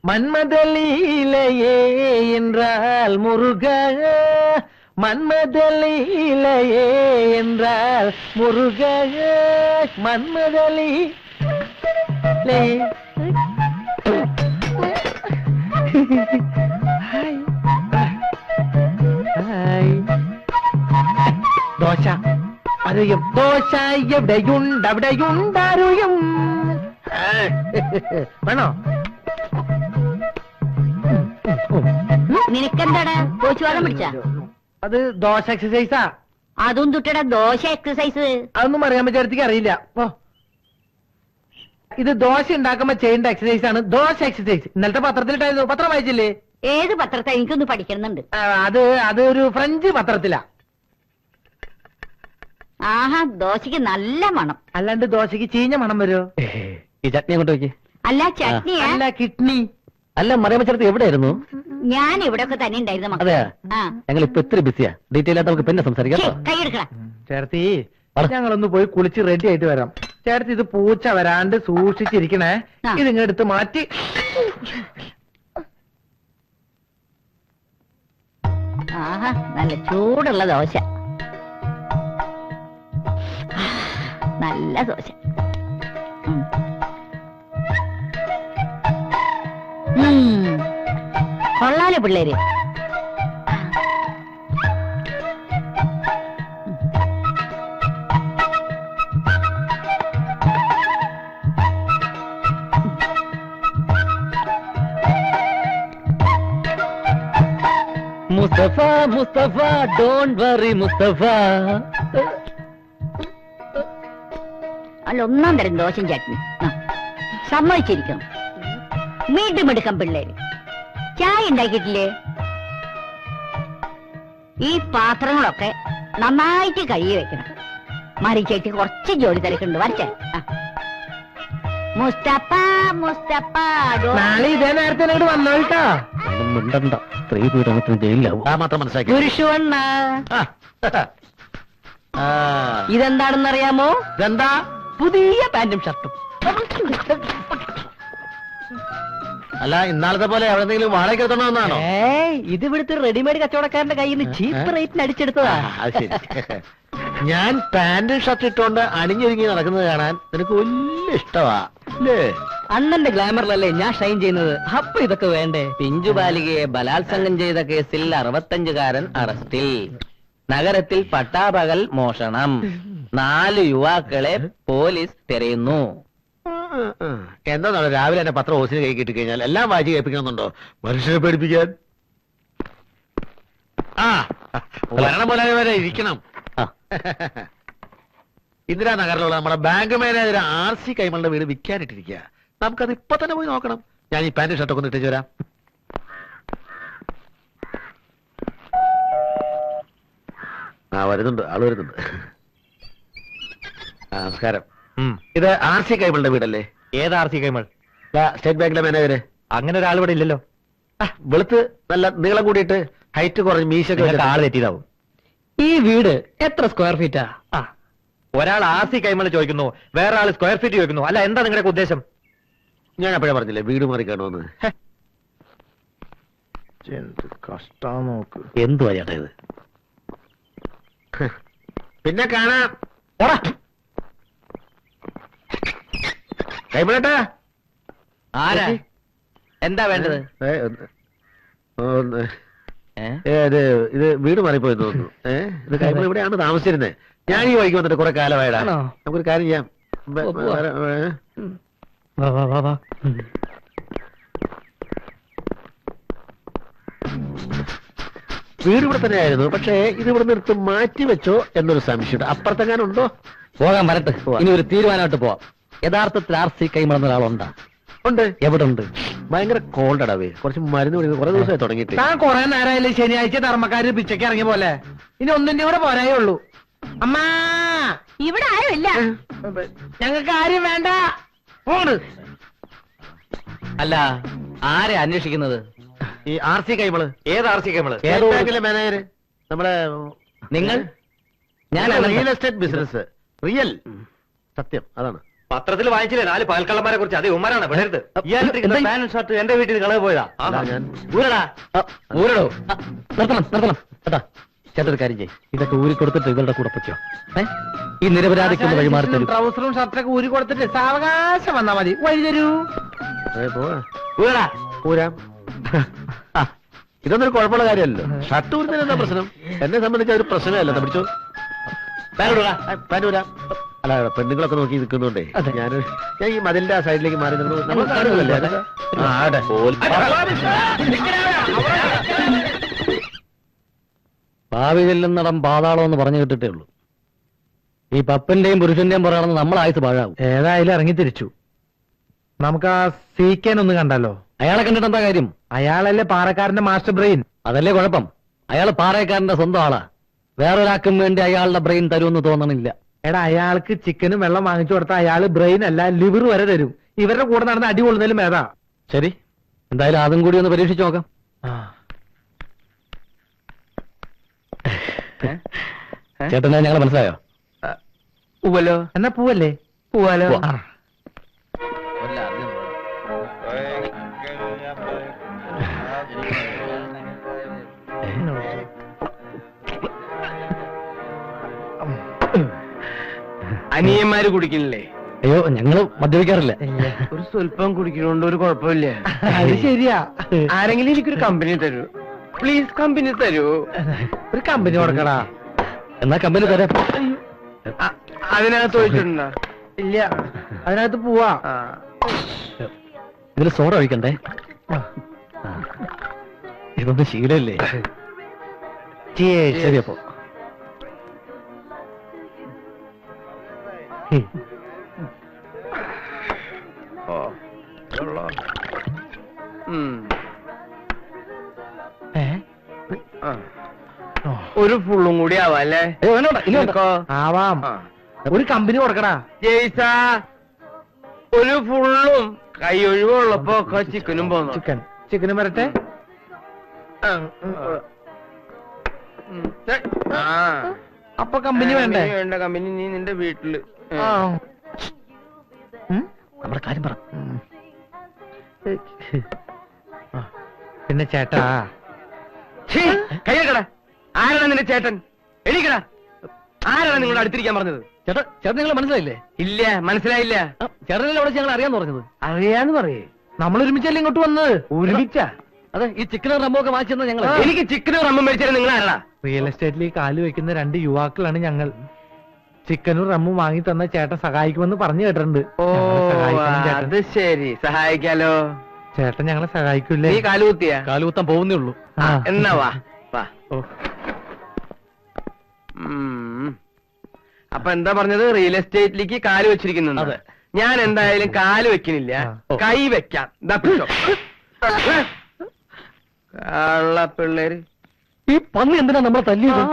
மன்மதலீலையே என்றால் முருக, மன்மதலீலையே என்றால் முருக, மன்மதலீ ദോശ അറിയും, ദോശ എവിടെയുണ്ടവിടെയുണ്ടറിയും. വേണോ? നിനക്കെന്താടാ കോച്ചുവാദം പിടിച്ച? അത് ദോശ എക്സസൈസാ. അതും തുട്ടട ദോശ എക്സസൈസ്. അതൊന്നും അറിയാൻ പറ്റാർക്ക് അറിയില്ല. ഓ, ഇത് ദോശ ഉണ്ടാക്കുമ്പോ ചെയ്യേണ്ട എക്സസൈസ് ആണ് ദോശ എക്സസൈസ്. ഇന്നലത്തെ പത്രത്തിലിട്ടായിരുന്നു. പത്രം വായിച്ചില്ലേ? ഏത് പത്രത്തെ? എനിക്കൊന്ന് പഠിക്കണമെന്നുണ്ട്. അത് ഒരു ഫ്രഞ്ച് പത്രത്തിലാ. ആഹാ, ദോശക്ക് നല്ല മണം. അല്ലാണ്ട് ദോശക്ക് ചീഞ്ഞ മണം വരുമോ? ഈ ചട്നി അങ്ങോട്ട് നോക്കി. അല്ല ചട്നിയാ? അല്ല കിഡ്നി. അല്ല മറിയമ്മച്ചേർത്ത് എവിടെയായിരുന്നു? ഞാൻ ഇവിടെയൊക്കെ തന്നെ ഉണ്ടായിരുന്നു മക്കളെ. അതെയാ, ഞങ്ങൾ ഇപ്പൊ ഇത്ര ബിസിയാ. ഡീറ്റെയിൽ ആയിട്ട് നമുക്ക് പിന്നെ സംസാരിക്കാം. കൈയെടുക്കടാ ചേർത്തി. ഞങ്ങളൊന്ന് പോയി കുളിച്ച് റെഡി ആയിട്ട് വരാം. ചേർത്തി, ഇത് പൂച്ച വരാണ്ട് സൂക്ഷിച്ചിരിക്കണേ. ഇതിങ്ങെടുത്ത് മാറ്റി. ആഹാ, നല്ല ചൂടുള്ള ദോശ. നല്ല ദോശ. കൊള്ളാലോ പിള്ളേര്. Mustafa Mustafa don't worry Mustafa. അല്ല, ഒന്നാം തരം ദോശയും ചട്നി. സമ്മതിച്ചിരിക്കണം. വീണ്ടും എടുക്കാം പിള്ളേര്. ചായ ഉണ്ടാക്കിയിട്ടില്ലേ? ഈ പാത്രങ്ങളൊക്കെ നന്നായിട്ട് കഴുകി വെക്കണം. മറിച്ചേട്ടി കുറച്ച് ജോലി തിരക്കുണ്ട്. വരച്ചേ. മുസ്തഫ മുസ്തഫ നാളെ ഇതേ നേരത്തെ ഇങ്ങോട്ട് വന്നോട്ടോ. മിണ്ടണ്ട, സ്ത്രീ പീഡനത്തിന് ജയിലിലാവും. ആ മാത്രം മനസ്സിലാക്കി. പുരുഷവണ്ണ, ഇതെന്താണെന്നറിയാമോ? ഇതെന്താ? പുതിയ പാന്റും ഷർട്ടും. അല്ല, ഇന്നാളത്തെ പോലെ എവിടെന്തെങ്കിലും വാടകയ്ക്ക് എത്തണമെന്നാണോ? ഇത് ഇവിടുത്തെ റെഡിമെയ്ഡ് കച്ചവടക്കാരന്റെ കയ്യിൽ നിന്ന് ചീപ്പ് റേറ്റിന് അടിച്ചെടുത്തതാ. ഞാൻ പാന്റും ഷർട്ട് ഇട്ടോണ്ട് അണിഞ്ഞൊരുങ്ങി നടക്കുന്നത് കാണാൻ നിനക്ക് വലിയ ഇഷ്ടമാ അല്ലേ? അണ്ണന്റെ ഗ്ലാമറിലല്ലേ ഞാൻ ഷൈൻ ചെയ്യുന്നത്. അപ്പൊ ഇതൊക്കെ വേണ്ടേ? പിഞ്ചു ബാലികയെ ബലാത്സംഗം ചെയ്ത കേസിൽ 65-കാരൻ അറസ്റ്റിൽ. നഗരത്തിൽ പട്ടാപകൽ മോഷണം. 4 യുവാക്കളെ പോലീസ് തിരയുന്നു. എന്താണോ രാവിലെ എന്നെ പത്രം ഓസിന് കൈ കിട്ടി കഴിഞ്ഞാൽ എല്ലാം വായിച്ച് കേൾപ്പിക്കണമെന്നുണ്ടോ? മനുഷ്യനെ പേടിപ്പിക്കാൻ. വരണം പോലെ വരെ ഇരിക്കണം. ഇന്ദിരാനഗറിലുള്ള നമ്മുടെ ബാങ്ക് മാനേജർ RC കൈമളുടെ വീട് വിൽക്കാനിട്ടിരിക്കുക. നമുക്കത് ഇപ്പൊ തന്നെ പോയി നോക്കണം. ഞാൻ ഈ പാന്റ് ഷർട്ടൊക്കെ ഒന്ന് ഇട്ടേച്ചു വരാം. വരുന്നുണ്ട്, ആള് വരുന്നുണ്ട്. നമസ്കാരം. ഇത് RC കൈമളുടെ വീടല്ലേ? ഏത് RC കൈമൾ? സ്റ്റേറ്റ് ബാങ്കിലെ മാനേജര്. അങ്ങനെ ഒരാൾ ഇവിടെ ഇല്ലല്ലോ. വെളുത്ത് നല്ല നീളം കൂടിയിട്ട് ഹൈറ്റ് കുറഞ്ഞ് മീശൊക്കെ ആള് തെറ്റിയതാവും. ഈ വീട് എത്ര സ്ക്വയർ ഫീറ്റാ? ഒരാൾ RC കൈമൾ ചോദിക്കുന്നു, വേറെ ആള് സ്ക്വയർ ഫീറ്റ് ചോദിക്കുന്നു. അല്ല, എന്താ നിങ്ങളുടെ ഉദ്ദേശം? ഞാൻ അപ്പോഴേ പറഞ്ഞില്ലേ വീട് മാറി കാണുമെന്ന്. കഷ്ടം നോക്ക്. എന്തുവാ ചേട്ടാ ഇത്? പിന്നെ കാണാം. കൈമളേട്ടാ. ആരാ? എന്താ വേണ്ടത്? ഇത് വീട് മാറിപ്പോയി തോന്നുന്നു. ഇത് കൈമൾ ഇവിടെയാണ് താമസിച്ചിരുന്നത്. ഞാൻ ഈ വഴിക്ക് വന്നിട്ട് കുറെ കാലമായിടാ. നമുക്കൊരു കാര്യം ചെയ്യാം. വീട് ഇവിടെ തന്നെയായിരുന്നു. പക്ഷേ ഇത് ഇവിടെ നിർത്ത് മാറ്റി വെച്ചോ എന്നൊരു സംശയമുണ്ട്. അപ്പുറത്തെങ്ങാനുണ്ടോ? പോകാൻ വരട്ടെ. ഇനി ഒരു തീരുമാനമായിട്ട് പോവാം. യഥാർത്ഥത്തിൽ RC കൈമളെന്ന ഒരാളുണ്ടാ? ഉണ്ട്. എവിടെ ഉണ്ട്? ഭയങ്കര കോൾഡ് അടവേ. കുറച്ച് മരുന്ന് കുടിക്കുന്നത് കുറെ ദിവസമായി തുടങ്ങിയിട്ട്. താൻ കുറെ നേരമായില്ലേ ശനിയാഴ്ച ധർമ്മക്കാര് പിച്ചയ്ക്ക് ഇറങ്ങിയ പോലെ. ഇനി ഒന്നിന്റെ കൂടെ പോരായേ ഉള്ളൂ. അമ്മാ, ഇവിടെ ആരുമില്ല. ഞങ്ങൾക്ക് ആരും വേണ്ട. അല്ല, ആരെ അന്വേഷിക്കുന്നത്? ഈ RC കൈമള്. ഏത് RC കൈമള്? ബാങ്കിലെ മാനേജർ. നമ്മുടെ നിങ്ങൾ? ഞാൻ റിയൽ എസ്റ്റേറ്റ് ബിസിനസ്. റിയൽ സത്യം അതാണ്. പത്രത്തിൽ വായിച്ചില്ലേ 4 പകൽക്കള്ളന്മാരെ കുറിച്ച്. അതേ ഉമ്മാരാണ് വിടരുത്. പാന്റും ഷർട്ട് എന്റെ വീട്ടിൽ കളവ് പോയതാ. ഊരടാ ഊരടോ. നിർത്തണം കേട്ടാ. ചേട്ടൊരു കാര്യം ചെയ്യും, ഇതൊക്കെ ഊരി കൊടുത്തിട്ട് ഇവരുടെ കൂടെ പറ്റോ. ഈ നിരപരാധിക്കൊന്ന് വഴിമാറി തരും. ട്രൗസറും ഷർട്ടൊക്കെ ഊരി കൊടുത്തിട്ട് സാവകാശം വന്നാ മതി. വഴി തരൂ. ഊരടാ. ഊരാം. ഇതൊന്നും ഒരു കുഴപ്പമുള്ള കാര്യമല്ലോ. ഷർട്ട് ഊരുന്നതിന് എന്താ പ്രശ്നം? എന്നെ സംബന്ധിച്ച ഒരു പ്രശ്നമല്ല. പിടിച്ചോ, പാൻറ് ഊരാം. അല്ല, പെണ്ണുങ്ങളൊക്കെ നോക്കി നിൽക്കുന്നുണ്ടേ ഞാൻ ഈ മതിലിന്റെ ആ സൈഡിലേക്ക് മാറി നമ്മൾ കാണുന്നില്ലേ. ഭാവി ചെല്ലുന്നിടം പാതാളം എന്ന് പറഞ്ഞു കേട്ടിട്ടേ ഉള്ളൂ. ഈ പപ്പന്റെയും പുരുഷന്റെയും പുറകെ നമ്മൾ ആയുസ് പാഴാവും. ഏതായാലും ഇറങ്ങി തിരിച്ചു. നമുക്ക് ആ സീക്കാൻ ഒന്ന് കണ്ടല്ലോ. അയാളെ കണ്ടിട്ട് എന്താ കാര്യം? അയാളല്ലേ പാറക്കാരന്റെ മാസ്റ്റർ ബ്രെയിൻ. അതല്ലേ കുഴപ്പം. അയാൾ പാറയക്കാരന്റെ സ്വന്തം ആളാ. വേറൊരാൾക്കും വേണ്ടി അയാളുടെ ബ്രെയിൻ തരുമെന്ന് തോന്നണില്ല. എടാ, അയാൾക്ക് ചിക്കനും വെള്ളം വാങ്ങിച്ചു കൊടുത്താൽ അയാള് ബ്രെയിൻ അല്ല ലിവർ വരെ തരും. ഇവരുടെ കൂടെ നടന്ന് അടി കൊള്ളുന്നതിലും ഏതാ. ശരി, എന്തായാലും അതും കൂടി ഒന്ന് പരീക്ഷിച്ചു നോക്കാം. ചേട്ടനെ ഞങ്ങളെ മനസ്സിലായോ? പൂവല്ലോ. എന്നാ പൂവല്ലേ? പൂവാലോ. അനിയന്മാര് കുടിക്കണില്ലേ? അയ്യോ, ഞങ്ങള് മദ്യപിക്കാറില്ല. ഒരു സ്വല്പം കുടിക്കണോണ്ട് ഒരു കുഴപ്പമില്ല. അത് ശരിയാ. ആരെങ്കിലും എനിക്കൊരു കമ്പനി തരൂ പ്ലീസ്. കമ്പനി തരൂ. ഒരു കമ്പനി കൊടുക്കടാ. എന്നാ കമ്പനി തരാം. അതിനകത്ത് ചോദിച്ചിട്ടുണ്ടോ? ഇല്ല, അതിനകത്ത് പോവാ. ഇതിൽ സോഡ ഒഴിക്കണ്ടേ? ഇതൊന്നും ശീലല്ലേ. ശരി, അപ്പോ ഒരു ഫുള്ളും കൂടി ആവാല്ലേ? ആവാം. ഒരു കമ്പനി കൊടുക്കടാ. ജയ്സാ, ഒരു ഫുള്ളും കൈ ഒഴിവുള്ളപ്പോ ചിക്കനും പോന്നു. ചിക്കനും വരട്ടെ. അപ്പൊ കമ്പനി വേണ്ടേ? വേണ്ട കമ്പനി നീ നിന്റെ വീട്ടില്. നമ്മുടെ കാര്യം പറ. പിന്നെ ചേട്ടാ, കൈയ്യക്കട. ആരാണ് നിന്റെ ചേട്ടൻ? എണീക്കടാ. ആരാണ് നിങ്ങളുടെ അടുത്തിരിക്കാൻ പറഞ്ഞത്? ചേട്ടൻ നിങ്ങളെ മനസ്സിലായില്ലേ? ഇല്ല, മനസ്സിലായില്ല. ചേട്ടനല്ലേ അവിടെ ഞങ്ങൾ അറിയാന്ന് പറഞ്ഞത്? അറിയാന്ന് പറയേ. നമ്മൾ ഒരുമിച്ചല്ലേ ഇങ്ങോട്ട് വന്നത്? ഒരുമിച്ചാ? അതെ, ഈ ചിക്കനും റമ്മോ ഒക്കെ വാങ്ങിച്ചെന്നാ ഞങ്ങൾ. എനിക്ക് ചിക്കനും റമ്മും മേടിച്ചാൽ നിങ്ങൾ ആരാ? റിയൽ എസ്റ്റേറ്റിൽ കാല് വെക്കുന്ന 2 യുവാക്കളാണ് ഞങ്ങൾ. ചിക്കനും റമ്മും വാങ്ങി തന്ന ചേട്ടൻ സഹായിക്കുമെന്ന് പറഞ്ഞു കേട്ടിട്ടുണ്ട്. ഓ, അത് ശരി. സഹായിക്കാലോ. ചേട്ടൻ ഞങ്ങളെ സഹായിക്കൂലേ? നീ കാലുകുത്തിയാ? കാലുകുത്താൻ പോകുന്നേ ഉള്ളൂ. എന്നാ വാ. ഓ, അപ്പൊ എന്താ പറഞ്ഞത്? റിയൽ എസ്റ്റേറ്റിലേക്ക് കാല് വെച്ചിരിക്കുന്നു. അതെ. ഞാൻ എന്തായാലും കാല് വെക്കുന്നില്ല, കൈ വെക്കാം. എന്താ പിടിച്ചോ. കള്ള പിള്ളേര്. ഈ പന്നി എന്തിനാ നമ്മളെ തല്ലിയത്?